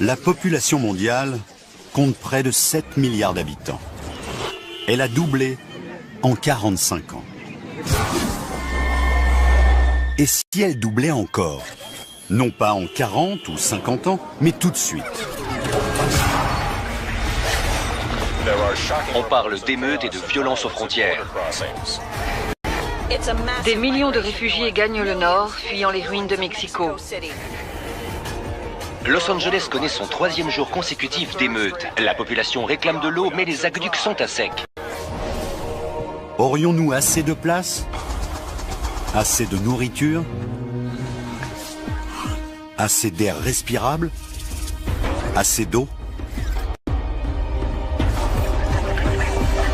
La population mondiale compte près de 7 milliards d'habitants. Elle a doublé en 45 ans. Et si elle doublait encore? Non pas en 40 ou 50 ans, mais tout de suite. On parle d'émeutes et de violences aux frontières. Des millions de réfugiés gagnent le nord, fuyant les ruines de Mexico. Los Angeles connaît son 3e jour consécutif d'émeutes. La population réclame de l'eau, mais les aqueducs sont à sec. Aurions-nous assez de place? Assez de nourriture? Assez d'air respirable? Assez d'eau?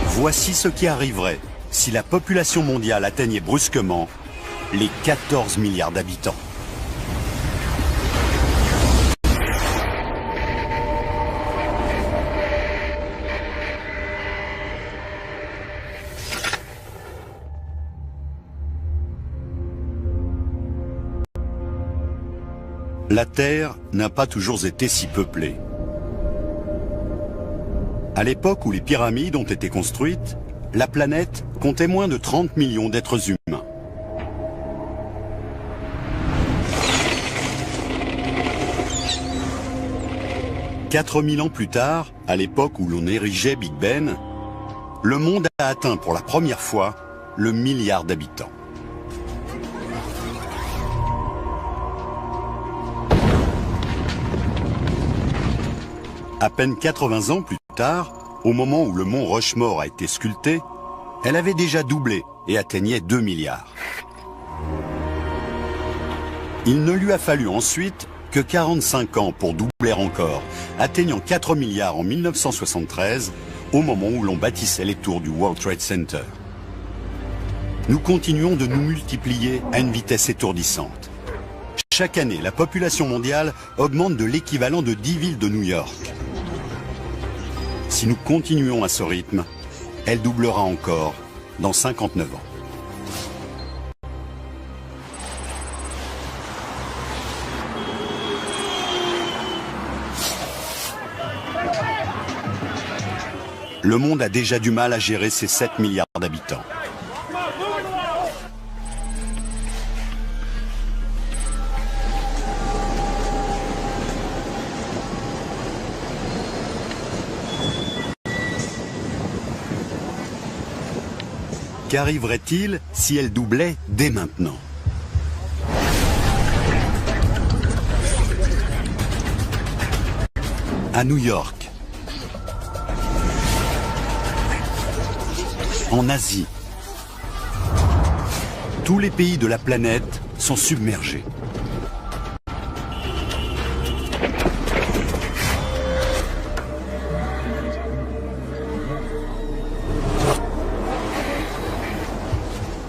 Voici ce qui arriverait si la population mondiale atteignait brusquement les 14 milliards d'habitants. La Terre n'a pas toujours été si peuplée. À l'époque où les pyramides ont été construites, la planète comptait moins de 30 millions d'êtres humains. « 4000 ans plus tard, à l'époque où l'on érigeait Big Ben, le monde a atteint pour la première fois le milliard d'habitants. À peine 80 ans plus tard, au moment où le mont Rushmore a été sculpté, elle avait déjà doublé et atteignait 2 milliards. Il ne lui a fallu ensuite que 45 ans pour doubler encore, atteignant 4 milliards en 1973, au moment où l'on bâtissait les tours du World Trade Center. Nous continuons de nous multiplier à une vitesse étourdissante. Chaque année, la population mondiale augmente de l'équivalent de 10 villes de New York. Si nous continuons à ce rythme, elle doublera encore dans 59 ans. Le monde a déjà du mal à gérer ses 7 milliards d'habitants. Qu'arriverait-il si elle doublait dès maintenant? À New York, en Asie, tous les pays de la planète sont submergés.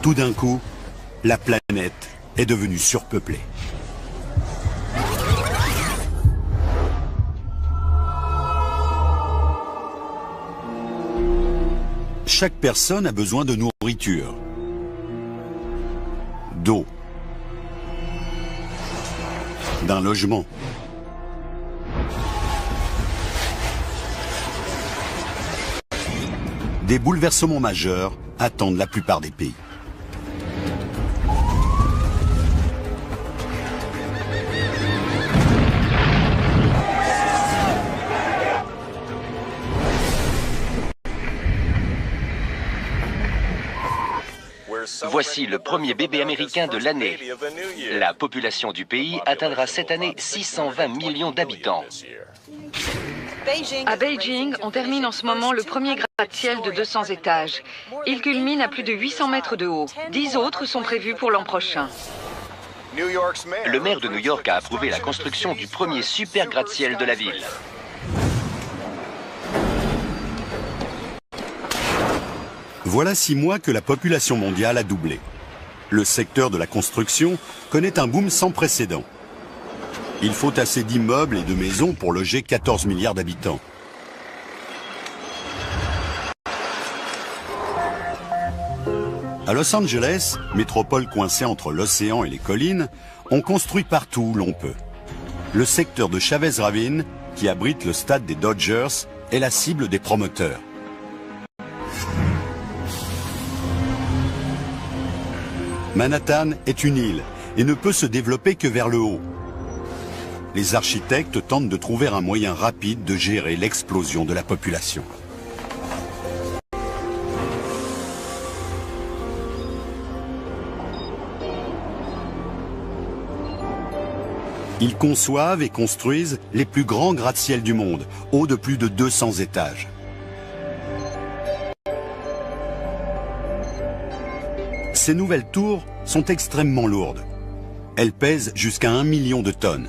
Tout d'un coup, la planète est devenue surpeuplée. Chaque personne a besoin de nourriture, d'eau, d'un logement. Des bouleversements majeurs attendent la plupart des pays. Voici le premier bébé américain de l'année. La population du pays atteindra cette année 620 millions d'habitants. À Beijing, on termine en ce moment le premier gratte-ciel de 200 étages. Il culmine à plus de 800 mètres de haut. 10 autres sont prévus pour l'an prochain. Le maire de New York a approuvé la construction du premier super gratte-ciel de la ville. Voilà 6 mois que la population mondiale a doublé. Le secteur de la construction connaît un boom sans précédent. Il faut assez d'immeubles et de maisons pour loger 14 milliards d'habitants. À Los Angeles, métropole coincée entre l'océan et les collines, on construit partout où l'on peut. le secteur de Chavez Ravine, qui abrite le stade des Dodgers, est la cible des promoteurs. Manhattan est une île et ne peut se développer que vers le haut. Les architectes tentent de trouver un moyen rapide de gérer l'explosion de la population. Ils conçoivent et construisent les plus grands gratte-ciel du monde, hauts de plus de 200 étages. Ces nouvelles tours sont extrêmement lourdes. Elles pèsent jusqu'à 1 million de tonnes.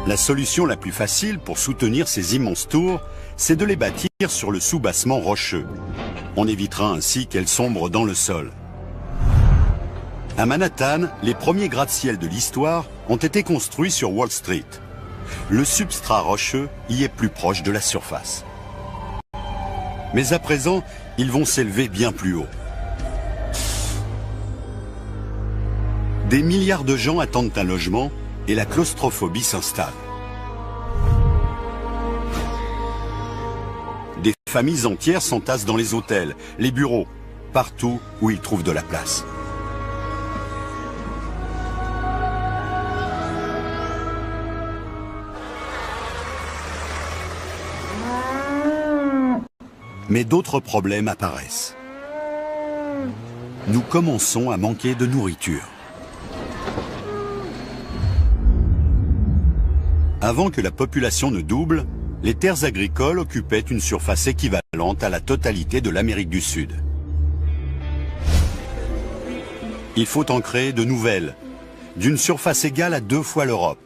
La solution la plus facile pour soutenir ces immenses tours, c'est de les bâtir sur le soubassement rocheux. On évitera ainsi qu'elles sombrent dans le sol. À Manhattan, les premiers gratte-ciel de l'histoire ont été construits sur Wall Street. Le substrat rocheux y est plus proche de la surface. Mais à présent, ils vont s'élever bien plus haut. Des milliards de gens attendent un logement et la claustrophobie s'installe. Des familles entières s'entassent dans les hôtels, les bureaux, partout où ils trouvent de la place. Mais d'autres problèmes apparaissent. Nous commençons à manquer de nourriture. Avant que la population ne double, les terres agricoles occupaient une surface équivalente à la totalité de l'Amérique du Sud. Il faut en créer de nouvelles, d'une surface égale à 2 fois l'Europe.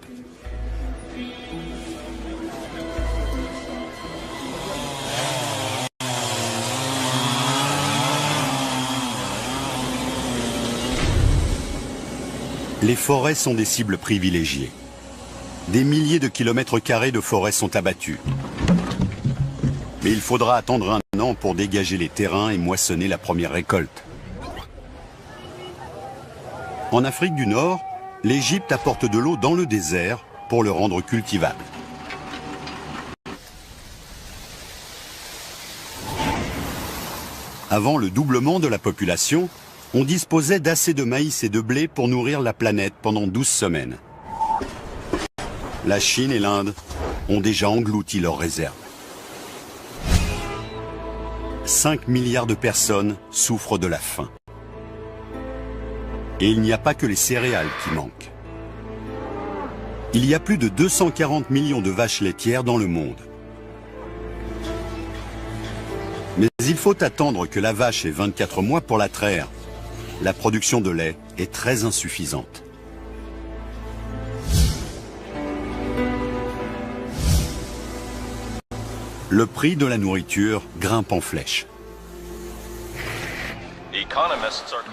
Les forêts sont des cibles privilégiées. Des milliers de kilomètres carrés de forêts sont abattus. Mais il faudra attendre 1 an pour dégager les terrains et moissonner la première récolte. En Afrique du Nord, l'Égypte apporte de l'eau dans le désert pour le rendre cultivable. Avant le doublement de la population, on disposait d'assez de maïs et de blé pour nourrir la planète pendant 12 semaines. La Chine et l'Inde ont déjà englouti leurs réserves. 5 milliards de personnes souffrent de la faim. Et il n'y a pas que les céréales qui manquent. Il y a plus de 240 millions de vaches laitières dans le monde. Mais il faut attendre que la vache ait 24 mois pour la traire. La production de lait est très insuffisante. Le prix de la nourriture grimpe en flèche.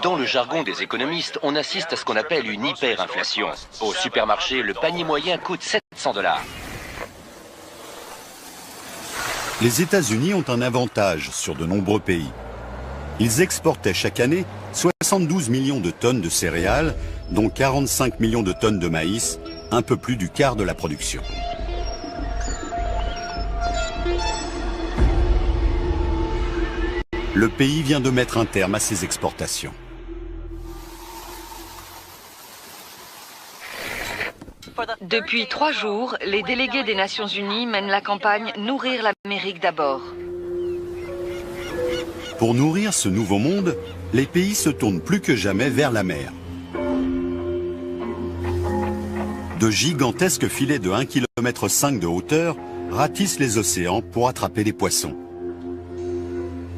Dans le jargon des économistes, on assiste à ce qu'on appelle une hyperinflation. Au supermarché, le panier moyen coûte $700. Les États-Unis ont un avantage sur de nombreux pays. Ils exportaient chaque année 72 millions de tonnes de céréales, dont 45 millions de tonnes de maïs, un peu plus du quart de la production. Le pays vient de mettre un terme à ses exportations. Depuis 3 jours, les délégués des Nations Unies mènent la campagne « Nourrir l'Amérique d'abord ». Pour nourrir ce nouveau monde, les pays se tournent plus que jamais vers la mer. De gigantesques filets de 1,5 km de hauteur ratissent les océans pour attraper des poissons.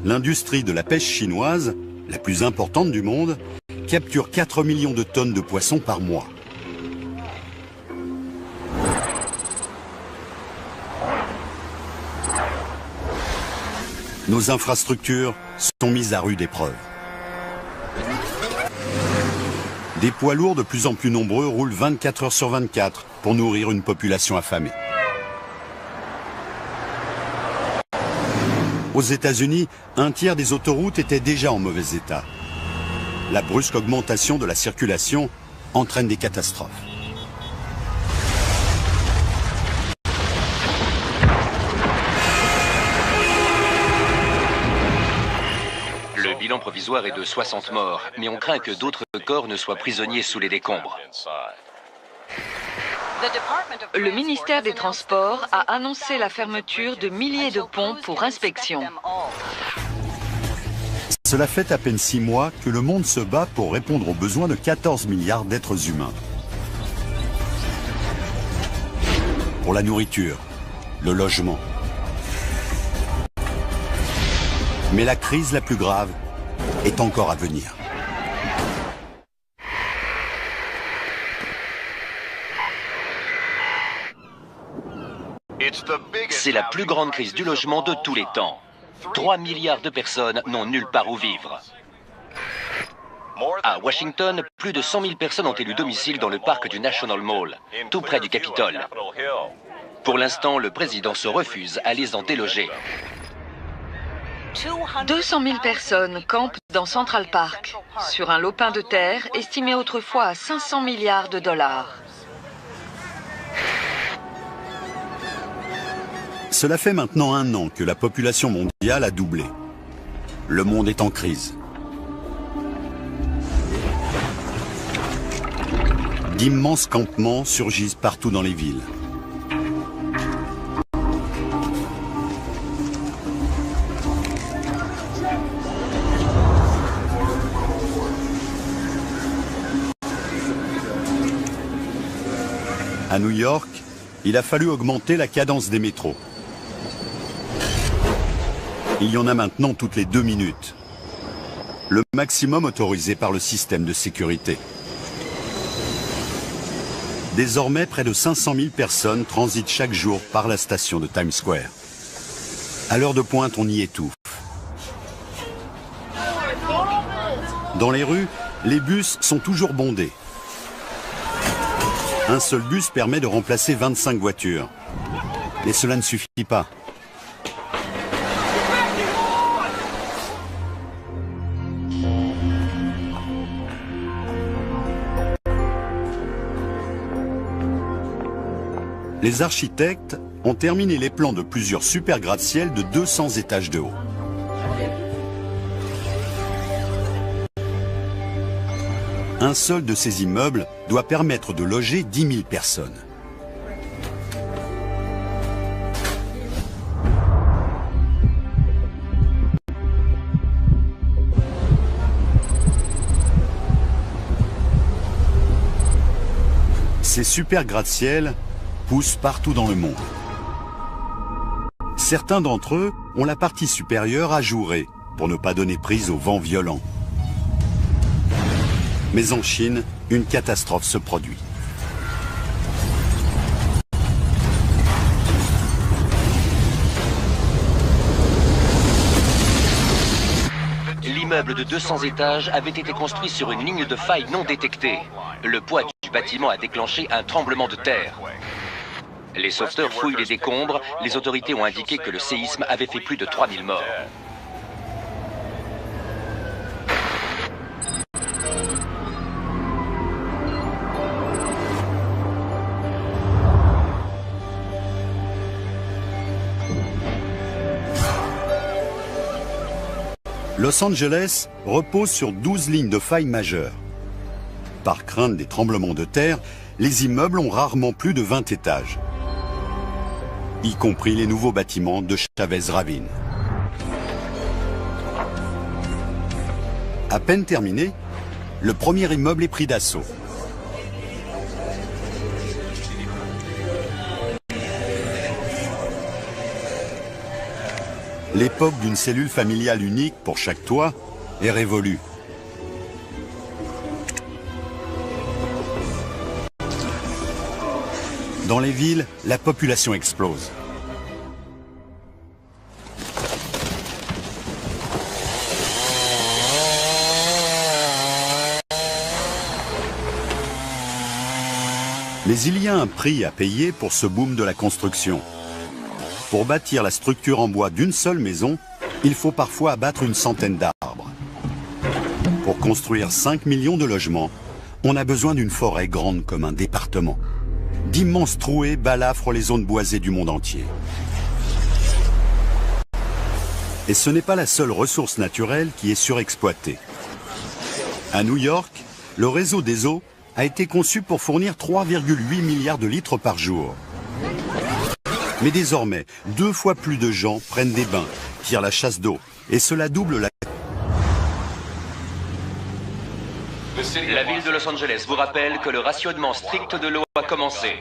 L'industrie de la pêche chinoise, la plus importante du monde, capture 4 millions de tonnes de poissons par mois. Nos infrastructures sont mises à rude épreuve. Des poids lourds de plus en plus nombreux roulent 24 heures sur 24 pour nourrir une population affamée. Aux États-Unis, un tiers des autoroutes étaient déjà en mauvais état. La brusque augmentation de la circulation entraîne des catastrophes. bilan provisoire est de 60 morts, mais on craint que d'autres corps ne soient prisonniers sous les décombres. Le ministère des Transports a annoncé la fermeture de milliers de ponts pour inspection. Cela fait à peine 6 mois que le monde se bat pour répondre aux besoins de 14 milliards d'êtres humains. Pour la nourriture, le logement. Mais la crise la plus grave est encore à venir. C'est la plus grande crise du logement de tous les temps. 3 milliards de personnes n'ont nulle part où vivre. À Washington, plus de 100 000 personnes ont élu domicile dans le parc du National Mall, tout près du Capitole. Pour l'instant, le président se refuse à les en déloger. 200 000 personnes campent dans Central Park, sur un lopin de terre estimé autrefois à 500 milliards de dollars. Cela fait maintenant 1 an que la population mondiale a doublé. Le monde est en crise. D'immenses campements surgissent partout dans les villes. À New York, il a fallu augmenter la cadence des métros. Il y en a maintenant toutes les 2 minutes. Le maximum autorisé par le système de sécurité. Désormais, près de 500 000 personnes transitent chaque jour par la station de Times Square. À l'heure de pointe, on y étouffe. Dans les rues, les bus sont toujours bondés. Un seul bus permet de remplacer 25 voitures. Mais cela ne suffit pas. Les architectes ont terminé les plans de plusieurs super gratte-ciel de 200 étages de haut. Un seul de ces immeubles doit permettre de loger 10 000 personnes. Ces super gratte-ciel poussent partout dans le monde. Certains d'entre eux ont la partie supérieure ajourée pour ne pas donner prise au vent violent. Mais en Chine, une catastrophe se produit. L'immeuble de 200 étages avait été construit sur une ligne de faille non détectée. Le poids du bâtiment a déclenché un tremblement de terre. Les sauveteurs fouillent les décombres. Les autorités ont indiqué que le séisme avait fait plus de 3000 morts. Los Angeles repose sur 12 lignes de faille majeures. Par crainte des tremblements de terre, les immeubles ont rarement plus de 20 étages, y compris les nouveaux bâtiments de Chavez Ravine. À peine terminé, le premier immeuble est pris d'assaut. L'époque d'une cellule familiale unique pour chaque toit est révolue. Dans les villes, la population explose. Mais il y a un prix à payer pour ce boom de la construction. Pour bâtir la structure en bois d'une seule maison, il faut parfois abattre une centaine d'arbres. Pour construire 5 millions de logements, on a besoin d'une forêt grande comme un département. D'immenses trouées balafrent les zones boisées du monde entier. Et ce n'est pas la seule ressource naturelle qui est surexploitée. À New York, le réseau des eaux a été conçu pour fournir 3,8 milliards de litres par jour. Mais désormais, 2 fois plus de gens prennent des bains, tirent la chasse d'eau, et cela double la... La ville de Los Angeles vous rappelle que le rationnement strict de l'eau a commencé.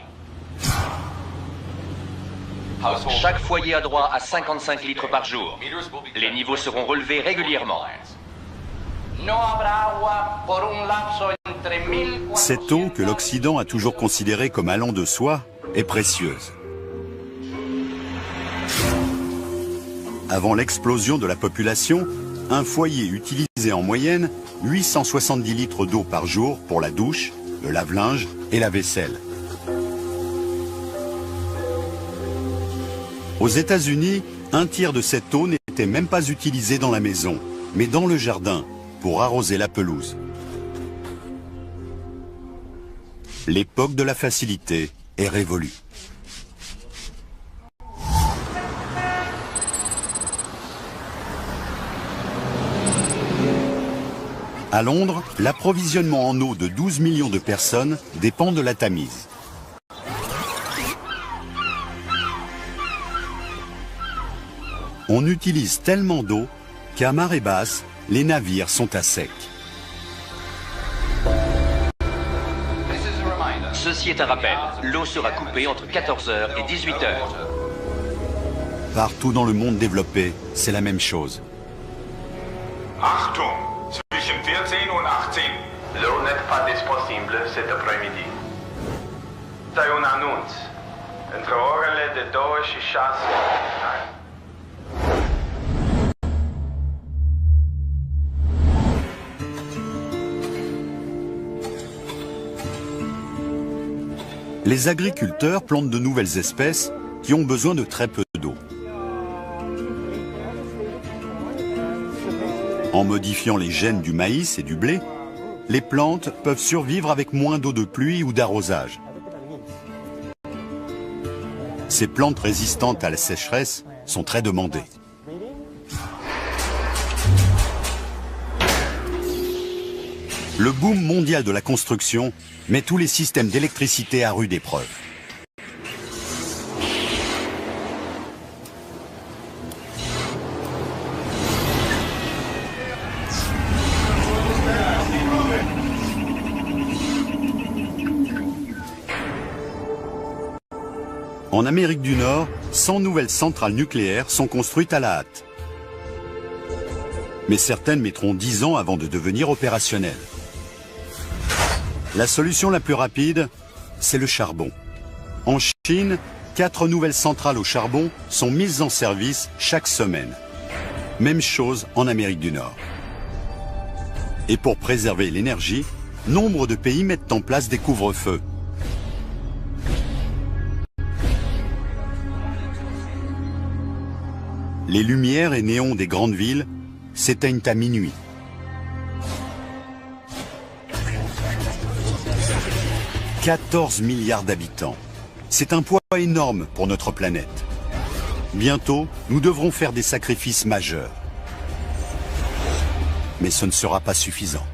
Chaque foyer a droit à 55 litres par jour. Les niveaux seront relevés régulièrement. Cette eau que l'Occident a toujours considérée comme allant de soi est précieuse. Avant l'explosion de la population, un foyer utilisait en moyenne 870 litres d'eau par jour pour la douche, le lave-linge et la vaisselle. Aux États-Unis, un tiers de cette eau n'était même pas utilisée dans la maison, mais dans le jardin, pour arroser la pelouse. L'époque de la facilité est révolue. À Londres, l'approvisionnement en eau de 12 millions de personnes dépend de la Tamise. On utilise tellement d'eau qu'à marée basse, les navires sont à sec. Ceci est un rappel. L'eau sera coupée entre 14h et 18h. Partout dans le monde développé, c'est la même chose. Achtung, zwischen 14 und 18. L'eau n'est pas disponible cet après-midi. C'est un annonce. Entre orele de 2 și 6. Les agriculteurs plantent de nouvelles espèces qui ont besoin de très peu d'eau. En modifiant les gènes du maïs et du blé, les plantes peuvent survivre avec moins d'eau de pluie ou d'arrosage. Ces plantes résistantes à la sécheresse sont très demandées. Le boom mondial de la construction met tous les systèmes d'électricité à rude épreuve. En Amérique du Nord, 100 nouvelles centrales nucléaires sont construites à la hâte. Mais certaines mettront 10 ans avant de devenir opérationnelles. La solution la plus rapide, c'est le charbon. En Chine, 4 nouvelles centrales au charbon sont mises en service chaque semaine. Même chose en Amérique du Nord. Et pour préserver l'énergie, nombre de pays mettent en place des couvre-feux. Les lumières et néons des grandes villes s'éteignent à minuit. « 14 milliards d'habitants. C'est un poids énorme pour notre planète. Bientôt, nous devrons faire des sacrifices majeurs. Mais ce ne sera pas suffisant.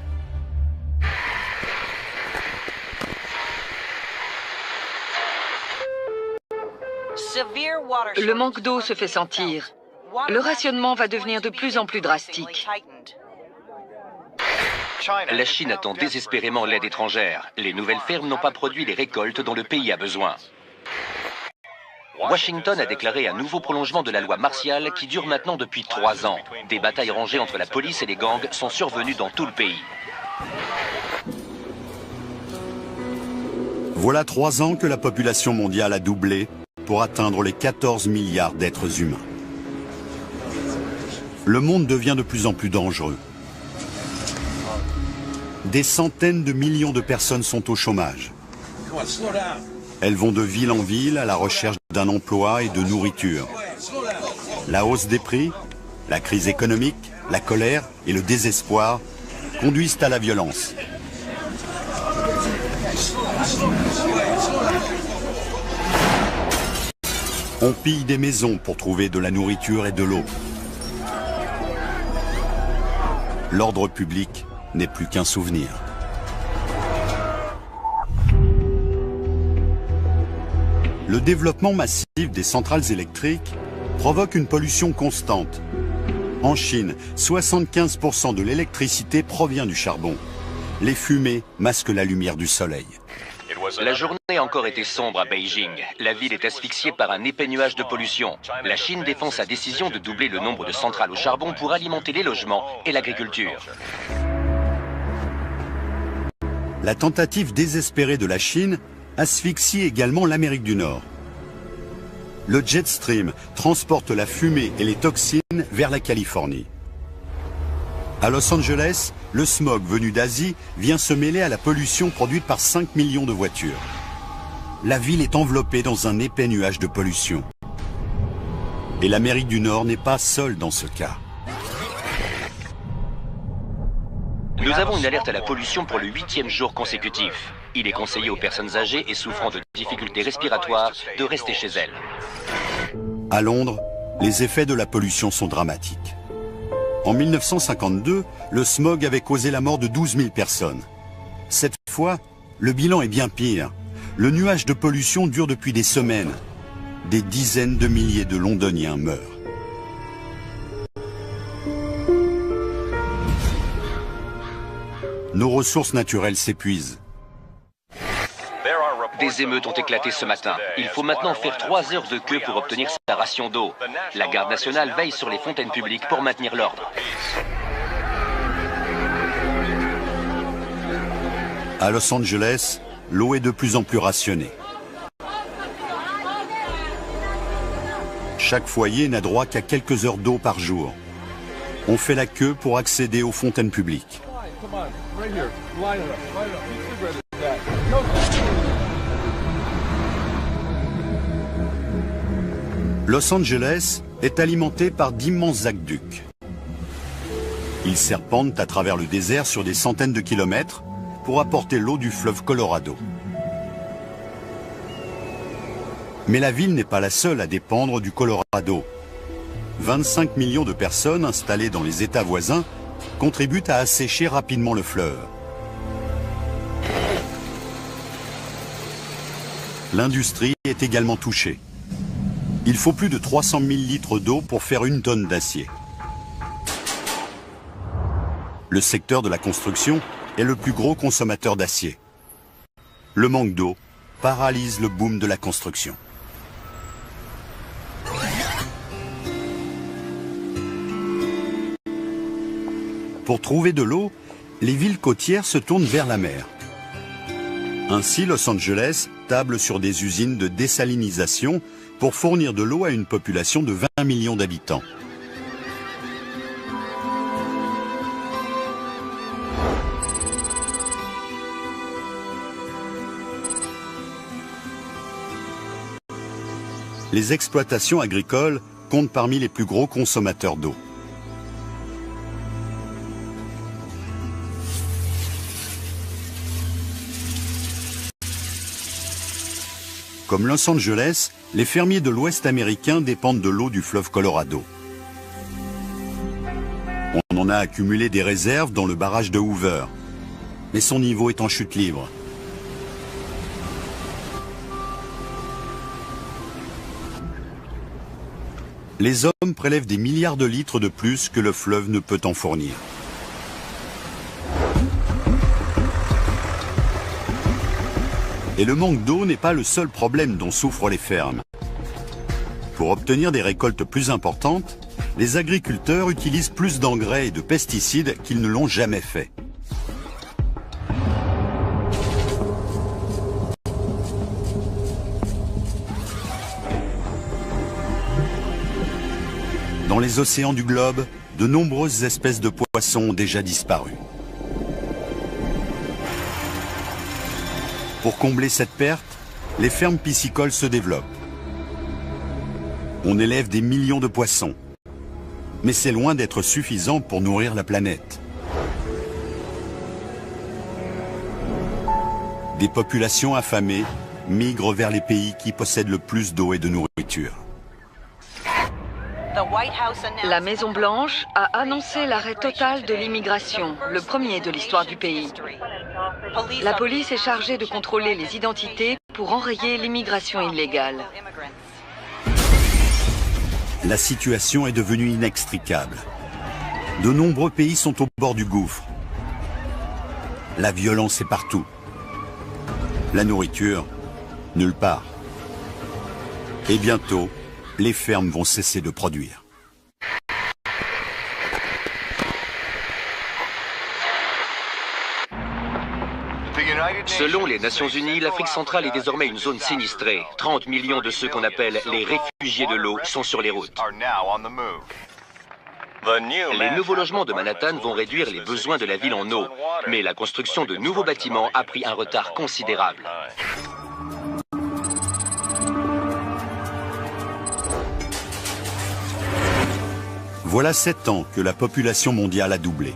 Le manque d'eau se fait sentir. Le rationnement va devenir de plus en plus drastique. La Chine attend désespérément l'aide étrangère. Les nouvelles fermes n'ont pas produit les récoltes dont le pays a besoin. Washington a déclaré un nouveau prolongement de la loi martiale qui dure maintenant depuis 3 ans. Des batailles rangées entre la police et les gangs sont survenues dans tout le pays. Voilà 3 ans que la population mondiale a doublé pour atteindre les 14 milliards d'êtres humains. Le monde devient de plus en plus dangereux. Des centaines de millions de personnes sont au chômage. Elles vont de ville en ville à la recherche d'un emploi et de nourriture. La hausse des prix, la crise économique, la colère et le désespoir conduisent à la violence. On pille des maisons pour trouver de la nourriture et de l'eau. l'ordre public n'est plus qu'un souvenir. Le développement massif des centrales électriques provoque une pollution constante. En Chine, 75% de l'électricité provient du charbon. Les fumées masquent la lumière du soleil. La journée a encore été sombre à Beijing. La ville est asphyxiée par un épais nuage de pollution. La Chine défend sa décision de doubler le nombre de centrales au charbon pour alimenter les logements et l'agriculture. La tentative désespérée de la Chine asphyxie également l'Amérique du Nord. Le jet stream transporte la fumée et les toxines vers la Californie. À Los Angeles, le smog venu d'Asie vient se mêler à la pollution produite par 5 millions de voitures. La ville est enveloppée dans un épais nuage de pollution. Et l'Amérique du Nord n'est pas seule dans ce cas. Nous avons une alerte à la pollution pour le 8e jour consécutif. Il est conseillé aux personnes âgées et souffrant de difficultés respiratoires de rester chez elles. À Londres, les effets de la pollution sont dramatiques. En 1952, le smog avait causé la mort de 12 000 personnes. Cette fois, le bilan est bien pire. Le nuage de pollution dure depuis des semaines. Des dizaines de milliers de Londoniens meurent. Nos ressources naturelles s'épuisent. Des émeutes ont éclaté ce matin. Il faut maintenant faire 3 heures de queue pour obtenir sa ration d'eau. La garde nationale veille sur les fontaines publiques pour maintenir l'ordre. À Los Angeles, l'eau est de plus en plus rationnée. Chaque foyer n'a droit qu'à quelques heures d'eau par jour. On fait la queue pour accéder aux fontaines publiques. Los Angeles est alimenté par d'immenses aqueducs. Ils serpentent à travers le désert sur des centaines de kilomètres pour apporter l'eau du fleuve Colorado. Mais la ville n'est pas la seule à dépendre du Colorado. 25 millions de personnes installées dans les États voisins contribuent à assécher rapidement le fleuve. L'industrie est également touchée. Il faut plus de 300 000 litres d'eau pour faire 1 tonne d'acier. Le secteur de la construction est le plus gros consommateur d'acier. Le manque d'eau paralyse le boom de la construction. Pour trouver de l'eau, les villes côtières se tournent vers la mer. Ainsi, Los Angeles table sur des usines de désalinisation pour fournir de l'eau à une population de 20 millions d'habitants. Les exploitations agricoles comptent parmi les plus gros consommateurs d'eau. Comme Los Angeles, les fermiers de l'Ouest américain dépendent de l'eau du fleuve Colorado. On en a accumulé des réserves dans le barrage de Hoover, mais son niveau est en chute libre. Les hommes prélèvent des milliards de litres de plus que le fleuve ne peut en fournir. Et le manque d'eau n'est pas le seul problème dont souffrent les fermes. Pour obtenir des récoltes plus importantes, les agriculteurs utilisent plus d'engrais et de pesticides qu'ils ne l'ont jamais fait. Dans les océans du globe, de nombreuses espèces de poissons ont déjà disparu. Pour combler cette perte, les fermes piscicoles se développent. On élève des millions de poissons, mais c'est loin d'être suffisant pour nourrir la planète. Des populations affamées migrent vers les pays qui possèdent le plus d'eau et de nourriture. La Maison-Blanche a annoncé l'arrêt total de l'immigration, le premier de l'histoire du pays. La police est chargée de contrôler les identités pour enrayer l'immigration illégale. La situation est devenue inextricable. De nombreux pays sont au bord du gouffre. La violence est partout. La nourriture, nulle part. Et bientôt, les fermes vont cesser de produire. Selon les Nations Unies, l'Afrique centrale est désormais une zone sinistrée. 30 millions de ceux qu'on appelle les réfugiés de l'eau sont sur les routes. Les nouveaux logements de Manhattan vont réduire les besoins de la ville en eau, mais la construction de nouveaux bâtiments a pris un retard considérable. Voilà 7 ans que la population mondiale a doublé.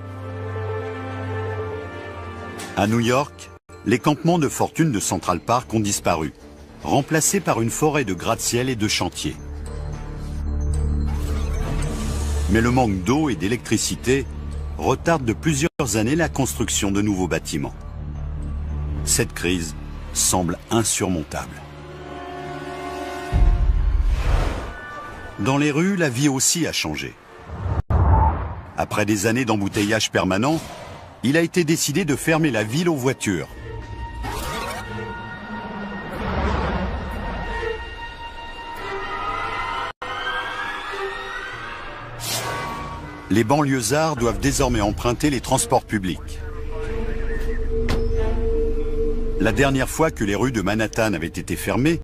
À New York, les campements de fortune de Central Park ont disparu, remplacés par une forêt de gratte-ciel et de chantiers. Mais le manque d'eau et d'électricité retarde de plusieurs années la construction de nouveaux bâtiments. Cette crise semble insurmontable. Dans les rues, la vie aussi a changé. Après des années d'embouteillage permanent, il a été décidé de fermer la ville aux voitures. Les banlieusards doivent désormais emprunter les transports publics. La dernière fois que les rues de Manhattan avaient été fermées,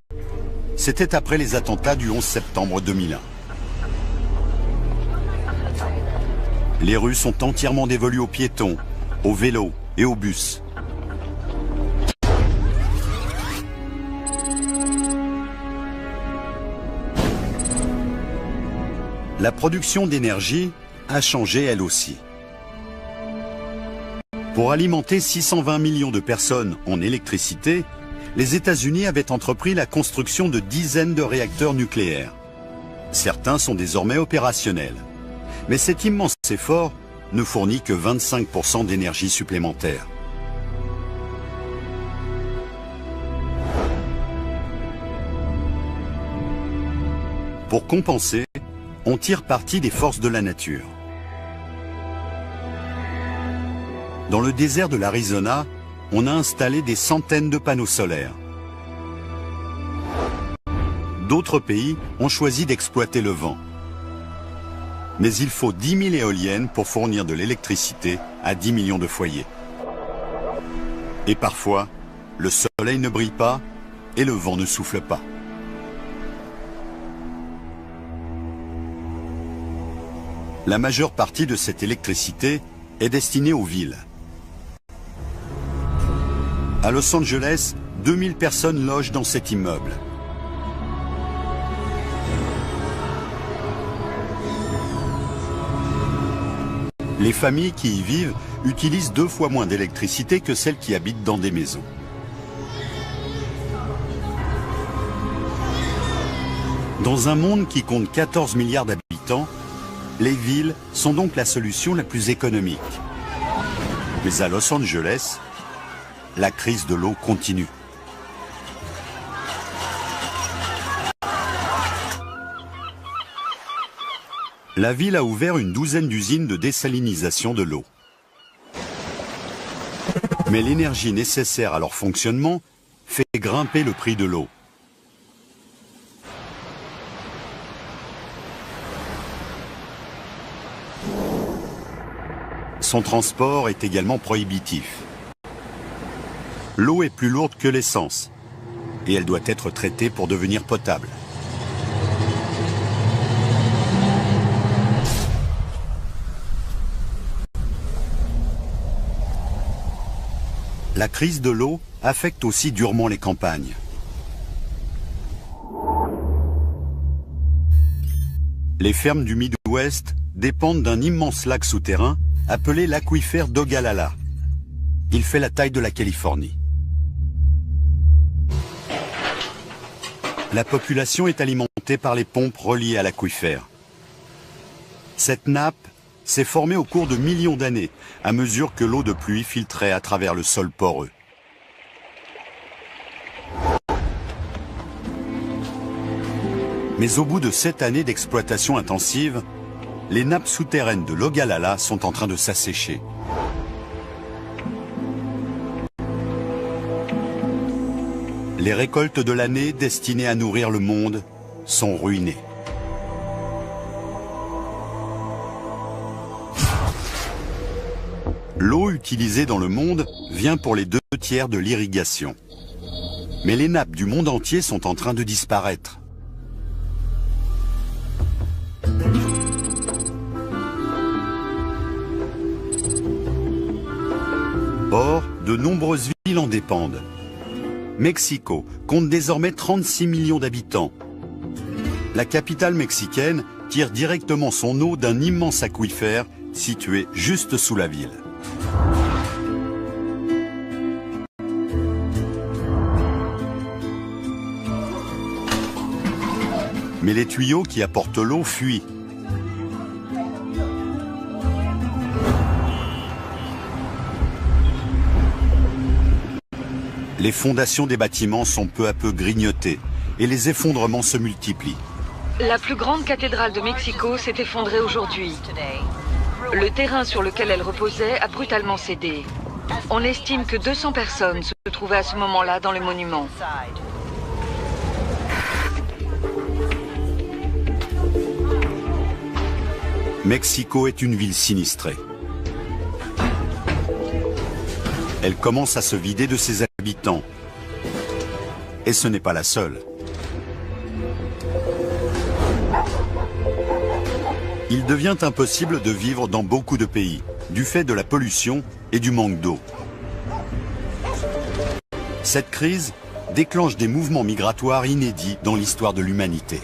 c'était après les attentats du 11 septembre 2001. Les rues sont entièrement dévolues aux piétons, aux vélos et aux bus. La production d'énergie a changé elle aussi. Pour alimenter 620 millions de personnes en électricité, les États-Unis avaient entrepris la construction de dizaines de réacteurs nucléaires. Certains sont désormais opérationnels. Mais cet immense effort ne fournit que 25% d'énergie supplémentaire. Pour compenser, on tire parti des forces de la nature. Dans le désert de l'Arizona, on a installé des centaines de panneaux solaires. D'autres pays ont choisi d'exploiter le vent. Mais il faut 10 000 éoliennes pour fournir de l'électricité à 10 millions de foyers. Et parfois, le soleil ne brille pas et le vent ne souffle pas. La majeure partie de cette électricité est destinée aux villes. À Los Angeles, 2000 personnes logent dans cet immeuble. Les familles qui y vivent utilisent 2 fois moins d'électricité que celles qui habitent dans des maisons. Dans un monde qui compte 14 milliards d'habitants, les villes sont donc la solution la plus économique. Mais à Los Angeles, la crise de l'eau continue. La ville a ouvert une douzaine d'usines de désalinisation de l'eau. Mais l'énergie nécessaire à leur fonctionnement fait grimper le prix de l'eau. Son transport est également prohibitif. L'eau est plus lourde que l'essence et elle doit être traitée pour devenir potable. La crise de l'eau affecte aussi durement les campagnes. Les fermes du Midwest dépendent d'un immense lac souterrain appelé l'aquifère d'Ogallala. Il fait la taille de la Californie. La population est alimentée par les pompes reliées à l'aquifère. Cette nappe s'est formée au cours de millions d'années, à mesure que l'eau de pluie filtrait à travers le sol poreux. Mais au bout de 7 années d'exploitation intensive, les nappes souterraines de l'Ogallala sont en train de s'assécher. Les récoltes de l'année destinées à nourrir le monde sont ruinées. L'eau utilisée dans le monde vient pour les 2/3 de l'irrigation. Mais les nappes du monde entier sont en train de disparaître. Or, de nombreuses villes en dépendent. Mexico compte désormais 36 millions d'habitants. La capitale mexicaine tire directement son eau d'un immense aquifère situé juste sous la ville. Mais les tuyaux qui apportent l'eau fuient. Les fondations des bâtiments sont peu à peu grignotées et les effondrements se multiplient. La plus grande cathédrale de Mexico s'est effondrée aujourd'hui. Le terrain sur lequel elle reposait a brutalement cédé. On estime que 200 personnes se trouvaient à ce moment-là dans le monument. Mexico est une ville sinistrée. Elle commence à se vider de ses habitants. Et ce n'est pas la seule. Il devient impossible de vivre dans beaucoup de pays, du fait de la pollution et du manque d'eau. Cette crise déclenche des mouvements migratoires inédits dans l'histoire de l'humanité.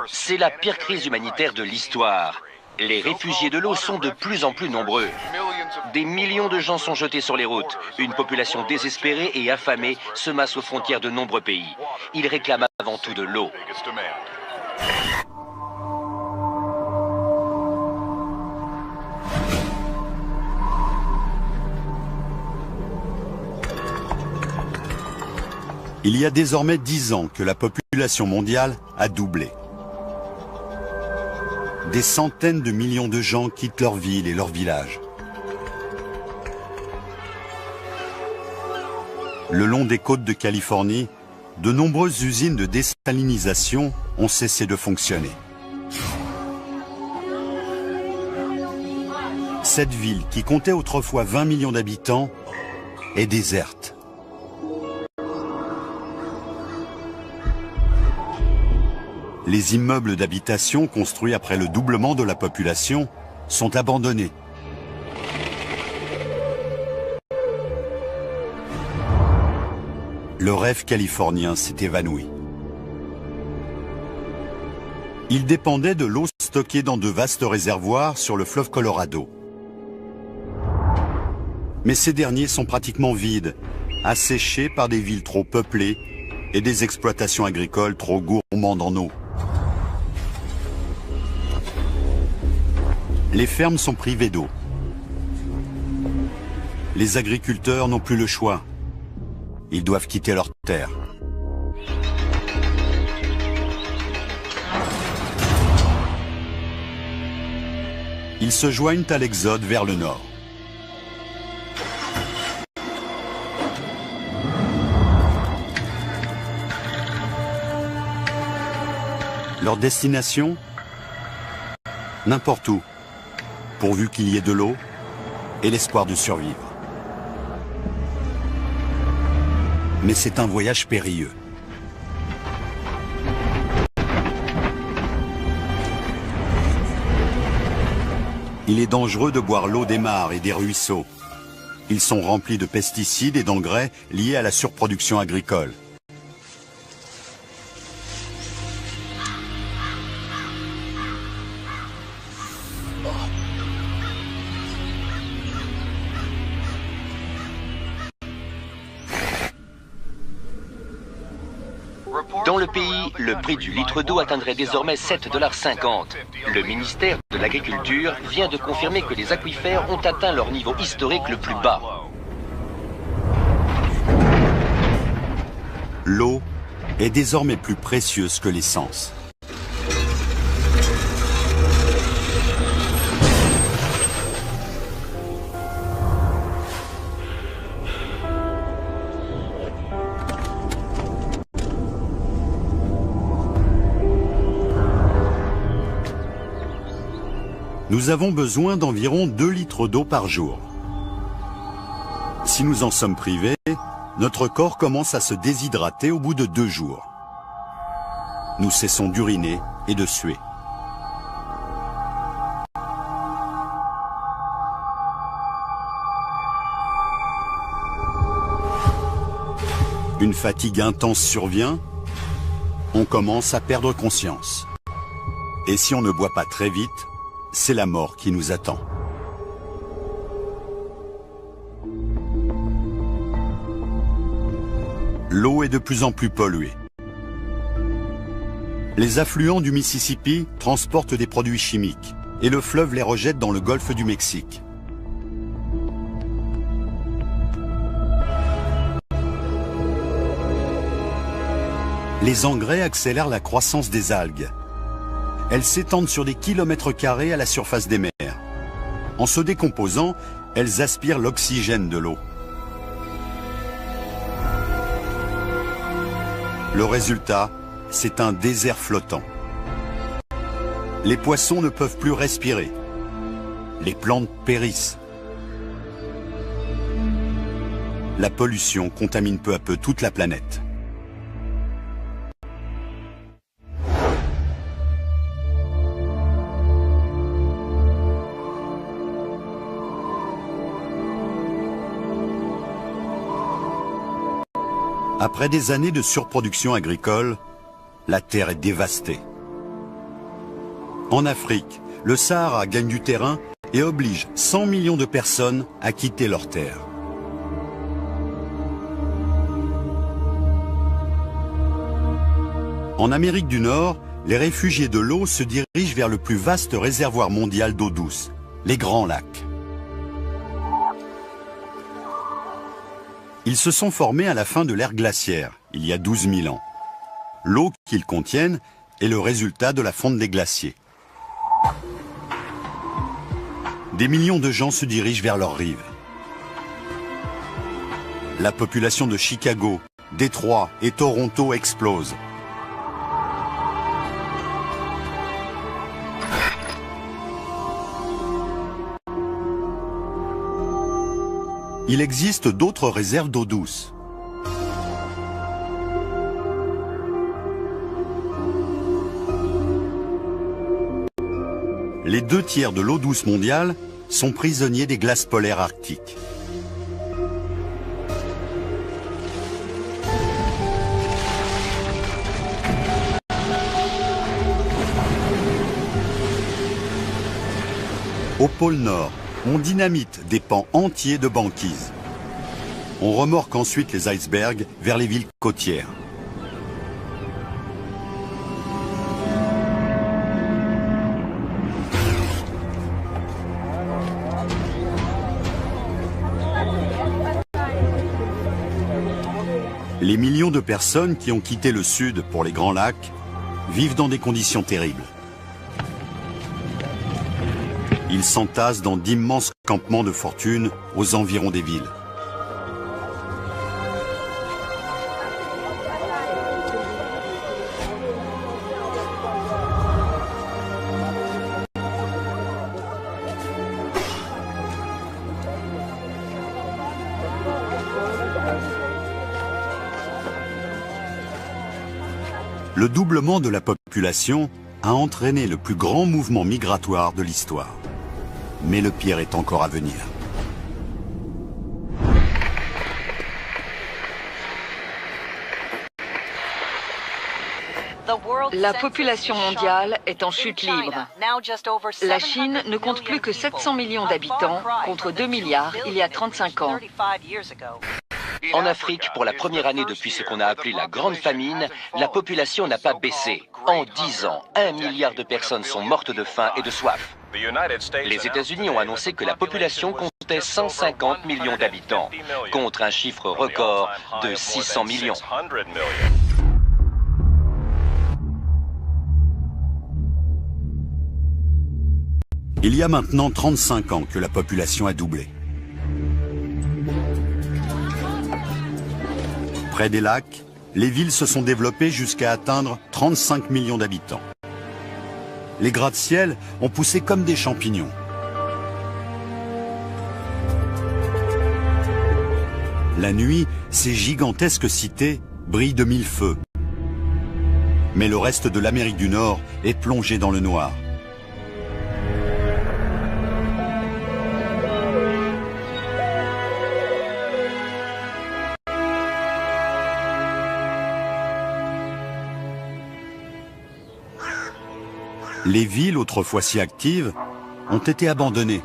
C'est la pire crise humanitaire de l'histoire. Les réfugiés de l'eau sont de plus en plus nombreux. Des millions de gens sont jetés sur les routes. Une population désespérée et affamée se masse aux frontières de nombreux pays. Ils réclament avant tout de l'eau. Il y a désormais 10 ans que la population mondiale a doublé. Des centaines de millions de gens quittent leur ville et leur village. Le long des côtes de Californie, de nombreuses usines de désalinisation ont cessé de fonctionner. Cette ville, qui comptait autrefois 20 millions d'habitants, est déserte. Les immeubles d'habitation construits après le doublement de la population sont abandonnés. Le rêve californien s'est évanoui. Il dépendait de l'eau stockée dans de vastes réservoirs sur le fleuve Colorado. Mais ces derniers sont pratiquement vides, asséchés par des villes trop peuplées et des exploitations agricoles trop gourmandes en eau. Les fermes sont privées d'eau. Les agriculteurs n'ont plus le choix. Ils doivent quitter leurs terres. Ils se joignent à l'exode vers le nord. Leur destination ? N'importe où, pourvu qu'il y ait de l'eau et l'espoir de survivre. Mais c'est un voyage périlleux. Il est dangereux de boire l'eau des mares et des ruisseaux. Ils sont remplis de pesticides et d'engrais liés à la surproduction agricole. Dans le pays, le prix du litre d'eau atteindrait désormais 7,50 $. Le ministère de l'Agriculture vient de confirmer que les aquifères ont atteint leur niveau historique le plus bas. L'eau est désormais plus précieuse que l'essence. Nous avons besoin d'environ 2 litres d'eau par jour. Si nous en sommes privés, notre corps commence à se déshydrater au bout de 2 jours. Nous cessons d'uriner et de suer. Une fatigue intense survient, on commence à perdre conscience. Et si on ne boit pas très vite, c'est la mort qui nous attend. L'eau est de plus en plus polluée. Les affluents du Mississippi transportent des produits chimiques et le fleuve les rejette dans le golfe du Mexique. Les engrais accélèrent la croissance des algues. Elles s'étendent sur des kilomètres carrés à la surface des mers. En se décomposant, elles aspirent l'oxygène de l'eau. Le résultat, c'est un désert flottant. Les poissons ne peuvent plus respirer. Les plantes périssent. La pollution contamine peu à peu toute la planète. Après des années de surproduction agricole, la terre est dévastée. En Afrique, le Sahara gagne du terrain et oblige 100 millions de personnes à quitter leur terre. En Amérique du Nord, les réfugiés de l'eau se dirigent vers le plus vaste réservoir mondial d'eau douce, les Grands Lacs. Ils se sont formés à la fin de l'ère glaciaire, il y a 12 000 ans. L'eau qu'ils contiennent est le résultat de la fonte des glaciers. Des millions de gens se dirigent vers leurs rives. La population de Chicago, Détroit et Toronto explose. Il existe d'autres réserves d'eau douce. Les 2 tiers de l'eau douce mondiale sont prisonniers des glaces polaires arctiques. Au pôle Nord, on dynamite des pans entiers de banquise. On remorque ensuite les icebergs vers les villes côtières. Les millions de personnes qui ont quitté le sud pour les Grands Lacs vivent dans des conditions terribles. Ils s'entassent dans d'immenses campements de fortune aux environs des villes. Le doublement de la population a entraîné le plus grand mouvement migratoire de l'histoire. Mais le pire est encore à venir. La population mondiale est en chute libre. La Chine ne compte plus que 700 millions d'habitants, contre 2 milliards il y a 35 ans. En Afrique, pour la première année depuis ce qu'on a appelé la Grande Famine, la population n'a pas baissé. En 10 ans, 1 milliard de personnes sont mortes de faim et de soif. Les États-Unis ont annoncé que la population comptait 150 millions d'habitants, contre un chiffre record de 600 millions. Il y a maintenant 35 ans que la population a doublé. Près des lacs, les villes se sont développées jusqu'à atteindre 35 millions d'habitants. Les gratte-ciel ont poussé comme des champignons. La nuit, ces gigantesques cités brillent de mille feux. Mais le reste de l'Amérique du Nord est plongé dans le noir. Les villes, autrefois si actives, ont été abandonnées.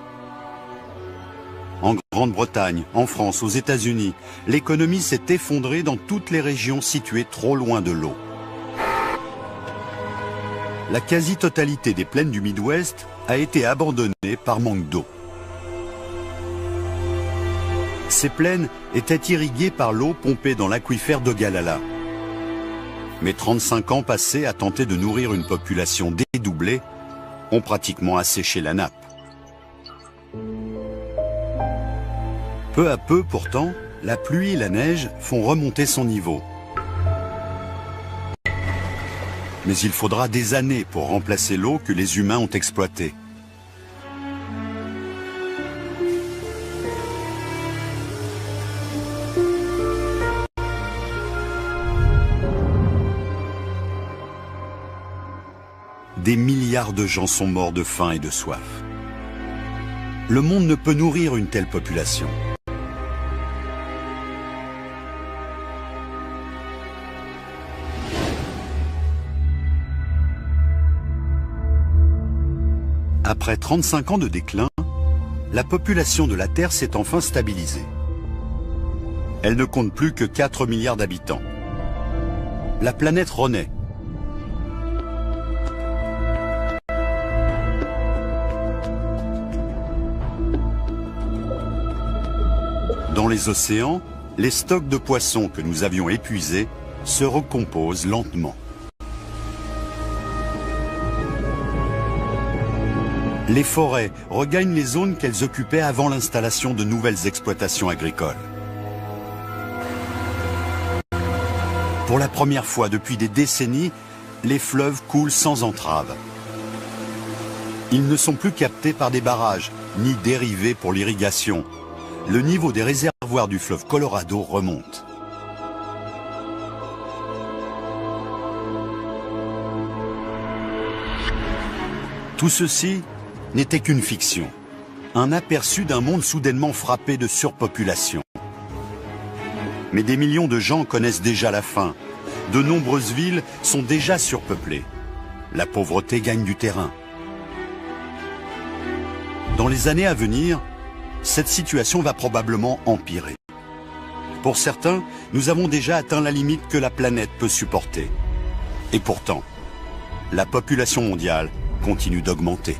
En Grande-Bretagne, en France, aux États-Unis, l'économie s'est effondrée dans toutes les régions situées trop loin de l'eau. La quasi-totalité des plaines du Midwest a été abandonnée par manque d'eau. Ces plaines étaient irriguées par l'eau pompée dans l'aquifère d'Ogallala. Mais 35 ans passés à tenter de nourrir une population dédoublée ont pratiquement asséché la nappe. Peu à peu, pourtant, la pluie et la neige font remonter son niveau. Mais il faudra des années pour remplacer l'eau que les humains ont exploitée. Des milliards de gens sont morts de faim et de soif. Le monde ne peut nourrir une telle population. Après 35 ans de déclin, la population de la Terre s'est enfin stabilisée. Elle ne compte plus que 4 milliards d'habitants. La planète renaît. Dans les océans, les stocks de poissons que nous avions épuisés se recomposent lentement. Les forêts regagnent les zones qu'elles occupaient avant l'installation de nouvelles exploitations agricoles. Pour la première fois depuis des décennies, les fleuves coulent sans entrave. Ils ne sont plus captés par des barrages, ni dérivés pour l'irrigation. Le niveau des réservoirs du fleuve Colorado remonte. Tout ceci n'était qu'une fiction, un aperçu d'un monde soudainement frappé de surpopulation. Mais des millions de gens connaissent déjà la faim. De nombreuses villes sont déjà surpeuplées. La pauvreté gagne du terrain. Dans les années à venir, cette situation va probablement empirer. Pour certains, nous avons déjà atteint la limite que la planète peut supporter. Et pourtant, la population mondiale continue d'augmenter.